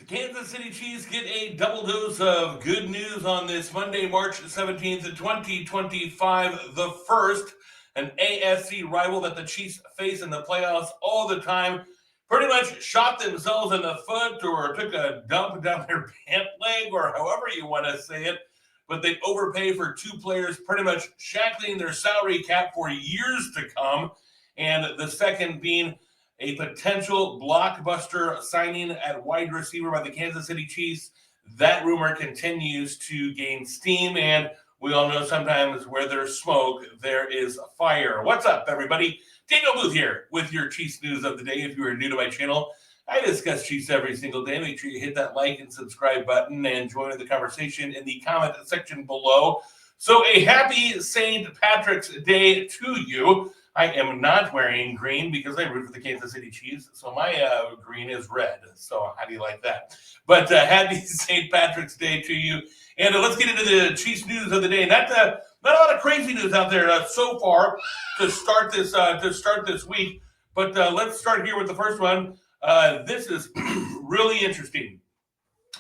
Kansas City Chiefs get a double dose of good news on this Monday, March 17th, 2025. The first, an AFC rival that the Chiefs face in the playoffs all the time, pretty much shot themselves in the foot or took a dump down their pant leg or however you want to say it. But they overpay for two players, pretty much shackling their salary cap for years to come. And the second being a potential blockbuster signing at wide receiver by the Kansas City Chiefs. That rumor continues to gain steam, and we all know sometimes where there's smoke, there is fire. What's up, everybody? Daniel Booth here with your Chiefs news of the day. If you are new to my channel, I discuss Chiefs every single day. Make sure you hit that like and subscribe button and join the conversation in the comment section below. So a happy St. Patrick's Day to you. I am not wearing green because I root for the Kansas City Chiefs, so my green is red. So how do you like that? But happy St. Patrick's Day to you. And let's get into the Chiefs news of the day. Not a lot of crazy news out there so far to start this week. But let's start here with the first one. This is really interesting,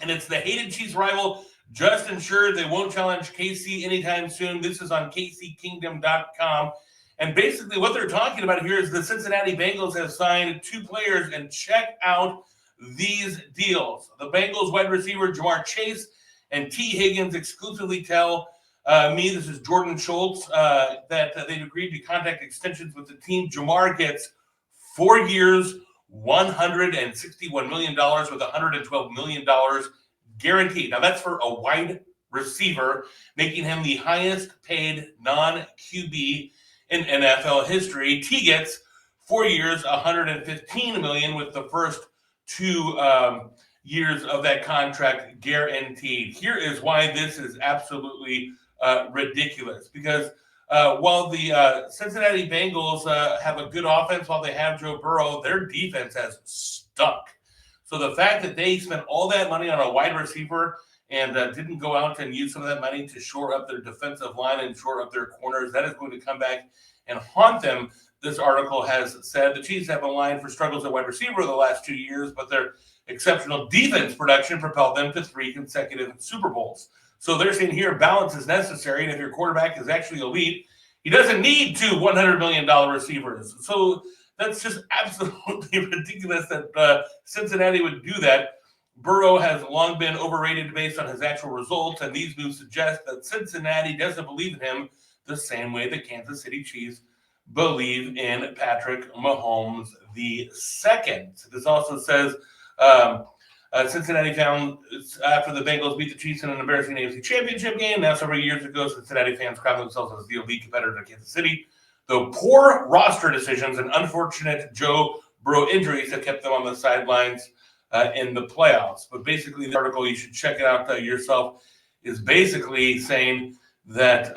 and it's the hated Chiefs rival just ensured they won't challenge KC anytime soon. This is on KCKingdom.com. And basically what they're talking about here is the Cincinnati Bengals have signed two players, and check out these deals. The Bengals wide receiver Jamar Chase and T. Higgins exclusively tell me, this is Jordan Schultz, that they've agreed to contract extensions with the team. Jamar gets 4 years, $161 million with $112 million guaranteed. Now that's for a wide receiver, making him the highest paid non-QB in NFL history. T gets 4 years, $115 million with the first 2 years of that contract guaranteed. Here is why this is absolutely ridiculous. Because while the Cincinnati Bengals have a good offense, while they have Joe Burrow, their defense has stunk. So the fact that they spent all that money on a wide receiver and didn't go out and use some of that money to shore up their defensive line and shore up their corners, that is going to come back and haunt them. This article has said the Chiefs have aligned for struggles at wide receiver the last 2 years, but their exceptional defense production propelled them to 3 consecutive Super Bowls. So they're saying here balance is necessary, and if your quarterback is actually elite, he doesn't need 2 $100 million receivers. So that's just absolutely ridiculous that Cincinnati would do that. Burrow has long been overrated based on his actual results, and these moves suggest that Cincinnati doesn't believe in him the same way the Kansas City Chiefs believe in Patrick Mahomes the second. This also says Cincinnati found after the Bengals beat the Chiefs in an embarrassing AFC Championship game. Now, several years ago, Cincinnati fans crowned themselves as the elite competitor to Kansas City, though poor roster decisions and unfortunate Joe Burrow injuries have kept them on the sidelines in the playoffs. But basically, the article, you should check it out yourself, is basically saying that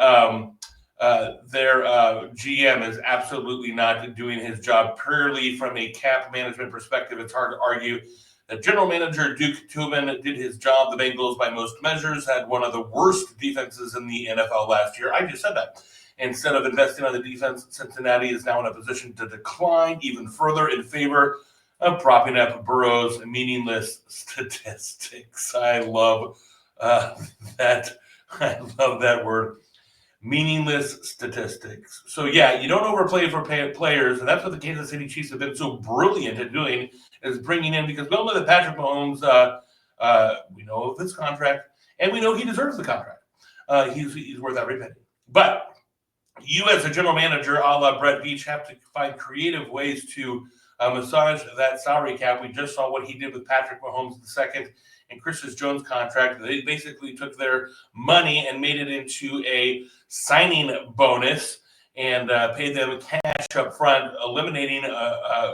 their GM is absolutely not doing his job purely from a cap management perspective. It's hard to argue that general manager Duke Tobin did his job. The Bengals, by most measures, had one of the worst defenses in the NFL last year. I just said that. Instead of investing on the defense, Cincinnati is now in a position to decline even further in favor of propping up Burrow's meaningless statistics. I love that. I love that word. Meaningless statistics. So yeah, you don't overplay for players, and that's what the Kansas City Chiefs have been so brilliant at doing, is bringing in, because we all know that Patrick Mahomes, we know of this contract, and we know he deserves the contract. He's worth every penny. But you, as a general manager, a la Brett Veach, have to find creative ways to massage that salary cap. We just saw what he did with Patrick Mahomes II and Chris Jones' contract. They basically took their money and made it into a signing bonus and paid them cash up front, eliminating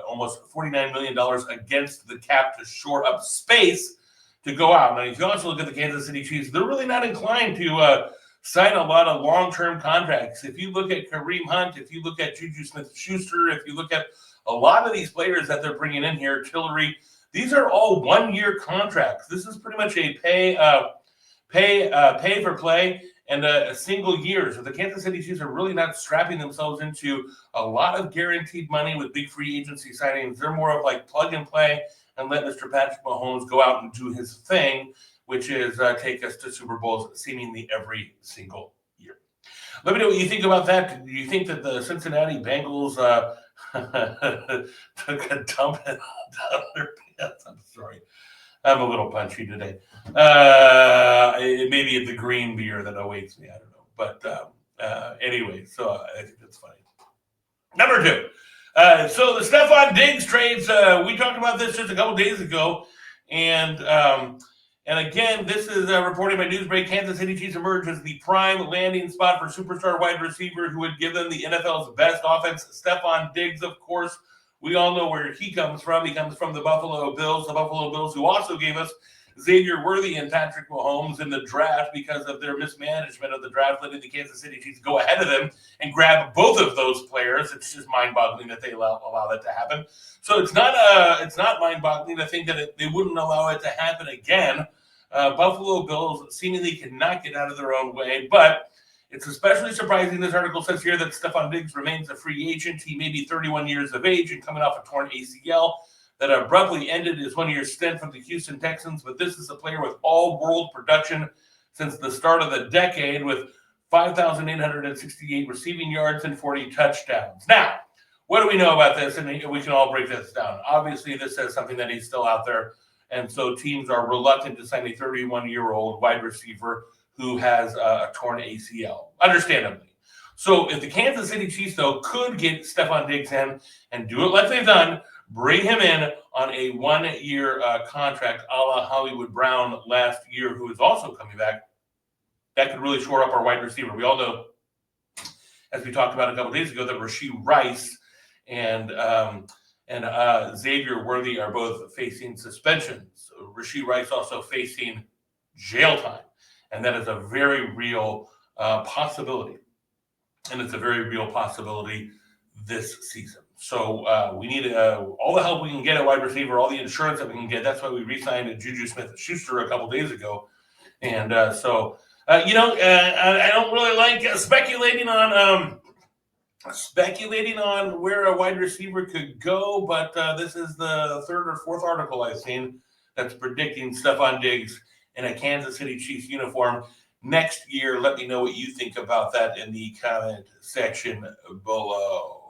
almost $49 million against the cap to shore up space to go out. Now, if you also look at the Kansas City Chiefs, they're really not inclined to sign a lot of long-term contracts. If you look at Kareem Hunt, if you look at Juju Smith-Schuster, if you look at a lot of these players that they're bringing in here, Tillery, these are all one-year contracts. This is pretty much a pay for play and a single year. So the Kansas City Chiefs are really not strapping themselves into a lot of guaranteed money with big free agency signings. They're more of like plug and play. and let Mr. Patrick Mahomes go out and do his thing, which is take us to Super Bowls seemingly every single year. Let me know what you think about that. Do you think that the Cincinnati Bengals took a dump down their pants? I'm sorry. I'm a little punchy today. Maybe it's the green beer that awaits me. I don't know. But anyway, so I think that's funny. Number 2. So the Stefon Diggs trades, we talked about this just a couple days ago. And again, this is reported by Newsbreak. Kansas City Chiefs emerge as the prime landing spot for superstar wide receiver who would give them the NFL's best offense. Stefon Diggs, of course, we all know where he comes from. He comes from the Buffalo Bills, who also gave us Xavier Worthy and Patrick Mahomes in the draft because of their mismanagement of the draft, letting the Kansas City Chiefs go ahead of them and grab both of those players. It's just mind-boggling that they allow that to happen. So it's not mind-boggling to think that they wouldn't allow it to happen again. Buffalo Bills seemingly cannot get out of their own way, but it's especially surprising, this article says here, that Stefon Diggs remains a free agent. He may be 31 years of age and coming off a torn ACL that abruptly ended his one-year stint from the Houston Texans, but this is a player with all-world production since the start of the decade with 5,868 receiving yards and 40 touchdowns. Now, what do we know about this? And we can all break this down. Obviously, this says something that he's still out there, and so teams are reluctant to sign a 31-year-old wide receiver who has a torn ACL, understandably. So if the Kansas City Chiefs, though, could get Stefon Diggs in and do it like they've done, bring him in on a one-year contract a la Hollywood Brown last year, who is also coming back, that could really shore up our wide receiver. We all know, as we talked about a couple days ago, that Rashee Rice and Xavier Worthy are both facing suspensions. Rashee Rice also facing jail time. And that is a very real possibility. And it's a very real possibility this season. So we need all the help we can get at wide receiver, all the insurance that we can get. That's why we re-signed Juju Smith-Schuster a couple days ago. And I don't really like speculating on where a wide receiver could go, but this is the third or fourth article I've seen that's predicting Stefon Diggs in a Kansas City Chiefs uniform next year. Let me know what you think about that in the comment section below.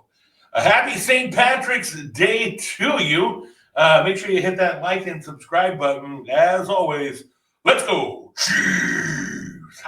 A happy St. Patrick's Day to you. Make sure you hit that like and subscribe button. As always, let's go Chiefs!